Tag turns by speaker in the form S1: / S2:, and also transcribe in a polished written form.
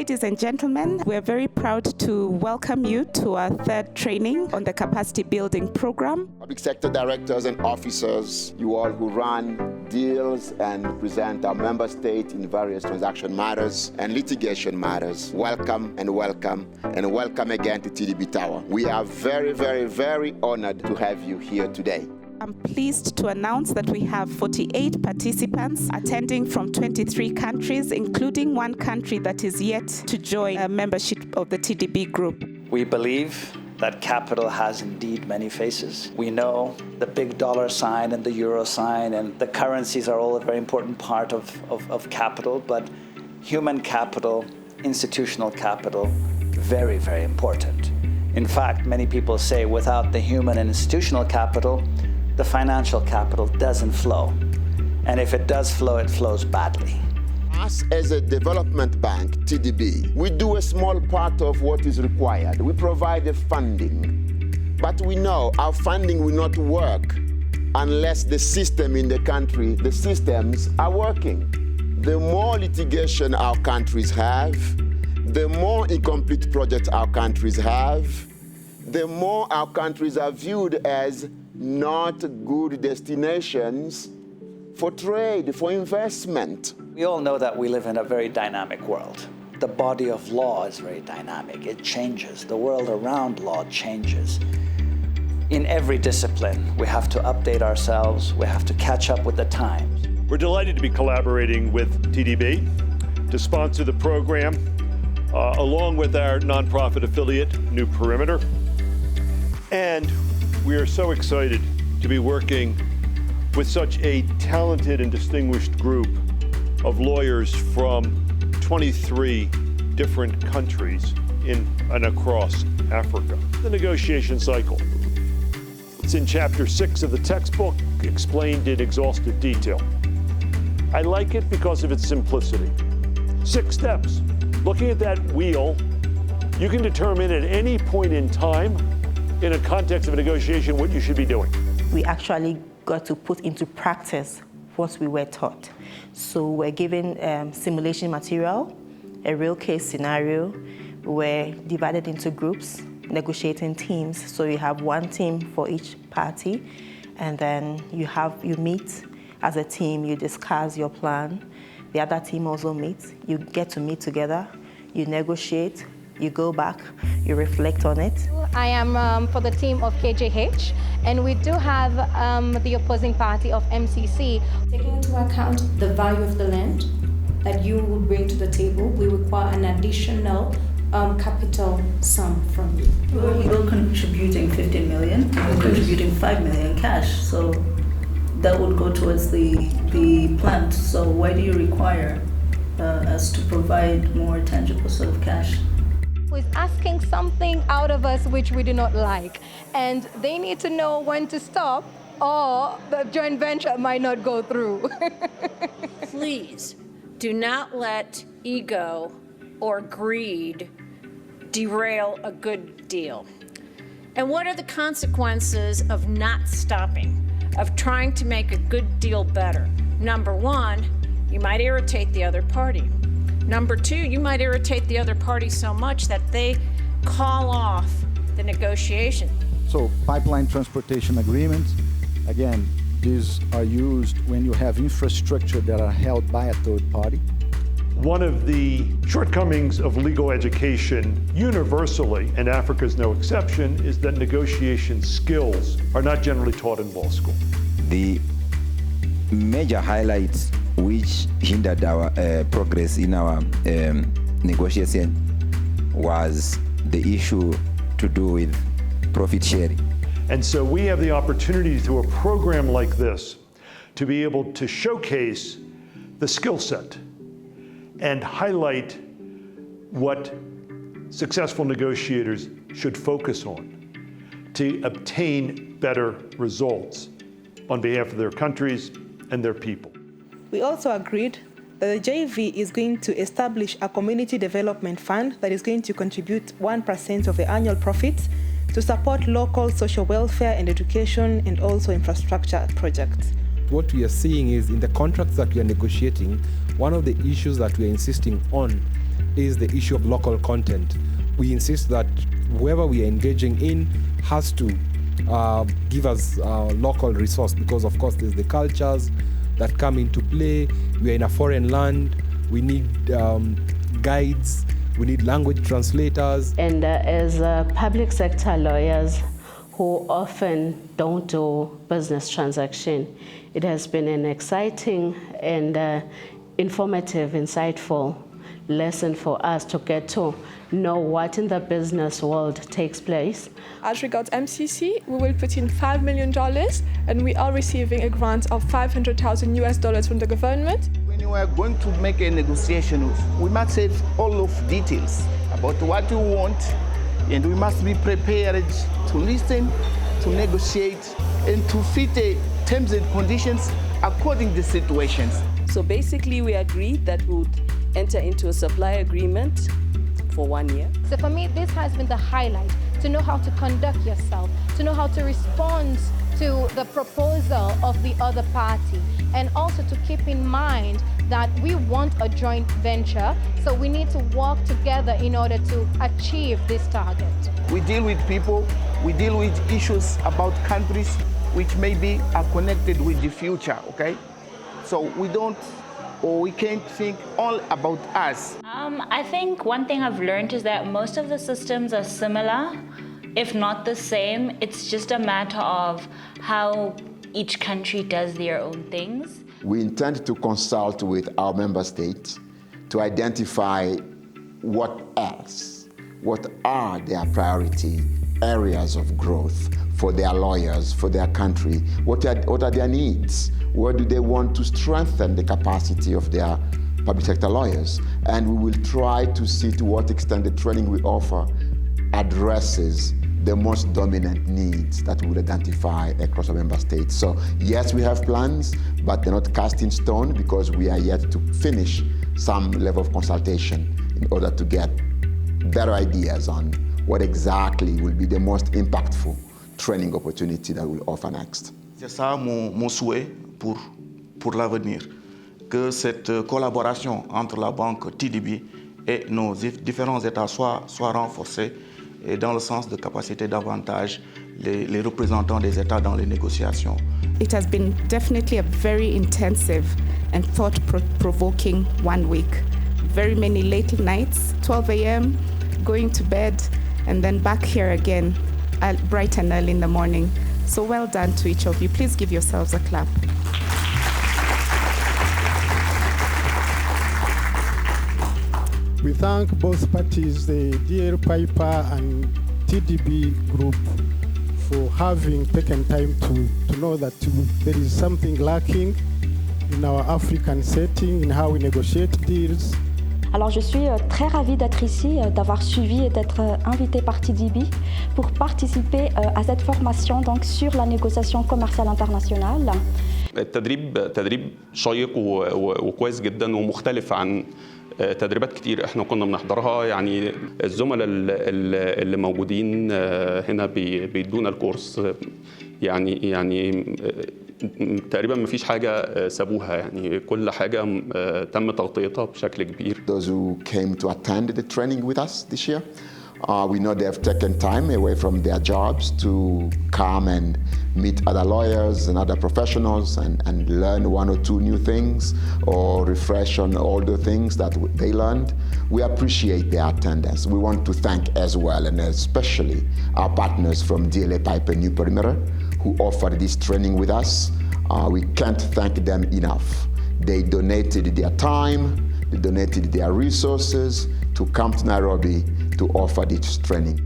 S1: Ladies and gentlemen, we're very proud to welcome you to our third training on the capacity building program.
S2: Public sector directors and officers, you all who run deals and represent our member state in various transaction matters and litigation matters, welcome and welcome and welcome again to TDB Tower. We are very, very, very honored to have you here today.
S1: I'm pleased to announce that we have 48 participants attending from 23 countries, including one country that is yet to join a membership of the TDB group.
S3: We believe that capital has indeed many faces. We know the big dollar sign and the euro sign and the currencies are all a very important part of capital, but human capital, institutional capital, very, very important. In fact, many people say without the human and institutional capital, the financial capital doesn't flow. And if it does flow, it flows badly.
S2: Us as a development bank, TDB, we do a small part of what is required. We provide the funding. But we know our funding will not work unless the system in the country, the systems are working. The more litigation our countries have, the more incomplete projects our countries have, the more our countries are viewed as not good destinations for trade, for investment.
S3: We all know that we live in a very dynamic world. The body of law is very dynamic. It changes. The world around law changes. In every discipline, we have to update ourselves. We have to catch up with the times.
S4: We're delighted to be collaborating with TDB to sponsor the program, along with our nonprofit affiliate, New Perimeter. And we are so excited to be working with such a talented and distinguished group of lawyers from 23 different countries in and across Africa. The negotiation cycle. It's in Chapter 6 of the textbook, explained in exhaustive detail. I like it because of its simplicity. 6 steps. Looking at that wheel, you can determine at any point in time, in a context of a negotiation, what you should be doing.
S5: We actually got to put into practice what we were taught. So we're given simulation material, a real case scenario. We're divided into groups, negotiating teams. So you have one team for each party, and then you meet as a team, you discuss your plan. The other team also meets. You get to meet together, you negotiate, you go back, you reflect on it.
S6: I am for the team of KJH, and we do have the opposing party of MCC.
S7: Taking into account the value of the land that you would bring to the table, we require an additional capital sum from you.
S8: We're contributing 15 million, we're contributing 5 million cash, so that would go towards the plant. So why do you require us to provide more tangible sort of cash?
S6: Who is asking something out of us which we do not like, and they need to know when to stop or the joint venture might not go through.
S9: Please do not let ego or greed derail a good deal. And what are the consequences of not stopping, of trying to make a good deal better? Number 1, you might irritate the other party. Number 2, you might irritate the other party so much that they call off the negotiation.
S10: So pipeline transportation agreements, again, these are used when you have infrastructure that are held by a third party.
S4: One of the shortcomings of legal education universally, and Africa is no exception, is that negotiation skills are not generally taught in law school.
S11: The major highlights which hindered our progress in our negotiation was the issue to do with profit sharing.
S4: And so we have the opportunity through a program like this to be able to showcase the skill set and highlight what successful negotiators should focus on to obtain better results on behalf of their countries and their people.
S12: We also agreed that the JV is going to establish a community development fund that is going to contribute 1% of the annual profits to support local social welfare and education and also infrastructure projects.
S13: What we are seeing is in the contracts that we are negotiating, one of the issues that we're insisting on is the issue of local content. We insist that whoever we are engaging in has to give us local resource, because of course there's the cultures that come into play. We are in a foreign land. We need guides. We need language translators.
S14: And as public sector lawyers who often don't do business transaction, it has been an exciting and informative, insightful lesson for us to get to know what in the business world takes place.
S15: As regards MCC, we will put in $5 million, and we are receiving a grant of $500,000 from the government.
S16: When you are going to make a negotiation, we must have all of details about what you want, and we must be prepared to listen, to negotiate, and to fit the terms and conditions according to the situations.
S17: So basically, we agreed that we would enter into a supply agreement for 1 year.
S6: So for me, this has been the highlight, to know how to conduct yourself, to know how to respond to the proposal of the other party, and also to keep in mind that we want a joint venture, so we need to work together in order to achieve this target.
S16: We deal with people, we deal with issues about countries which maybe are connected with the future, okay? So we can't think all about us.
S18: I think one thing I've learned is that most of the systems are similar, if not the same. It's just a matter of how each country does their own things.
S2: We intend to consult with our member states to identify what are their priority areas of growth for their lawyers, for their country, what are their needs, where do they want to strengthen the capacity of their public sector lawyers, and we will try to see to what extent the training we offer addresses the most dominant needs that we will identify across our member states. So yes, we have plans, but they're not cast in stone because we are yet to finish some level of consultation in order to get better ideas on what exactly will be the most impactful training opportunity that we'll offer next.
S16: C'est ça mon souhait pour l'avenir, que cette collaboration entre la banque TDB et nos différents États soit renforcée, et dans le sens de capaciter davantage les représentants des États dans les négociations.
S1: It has been definitely a very intensive and thought-provoking 1 week. Very many late nights, 12 a.m., going to bed, and then back here again bright and early in the morning. So well done to each of you. Please give yourselves a clap.
S19: We thank both parties, the DL Piper and TDB group, for having taken time to know that there is something lacking in our African setting, in how we negotiate deals.
S20: Alors je suis très ravie d'être ici, d'avoir suivi et d'être invitée par TDB pour participer à cette formation donc, sur la négociation commerciale internationale.
S21: التدريب شيق وكويس جدا ومختلف عن تدريبات كتير احنا كنا بنحضرها. يعني الزملاء اللي موجودين هنا بيدونا الكورس يعني تقريبا ما فيش حاجه سابوها، يعني كل حاجه تم تغطيتها بشكل كبير.
S2: Those who came to attend the training with us this year, we know they have taken time away from their jobs to come and meet other lawyers and other professionals and learn 1 or 2 new things or refresh on all the things that they learned. We appreciate their attendance. We want to thank as well, and especially our partners from DLA Piper New Perimeter who offered this training with us. We can't thank them enough. They donated their time, they donated their resources to come to Nairobi to offer this training.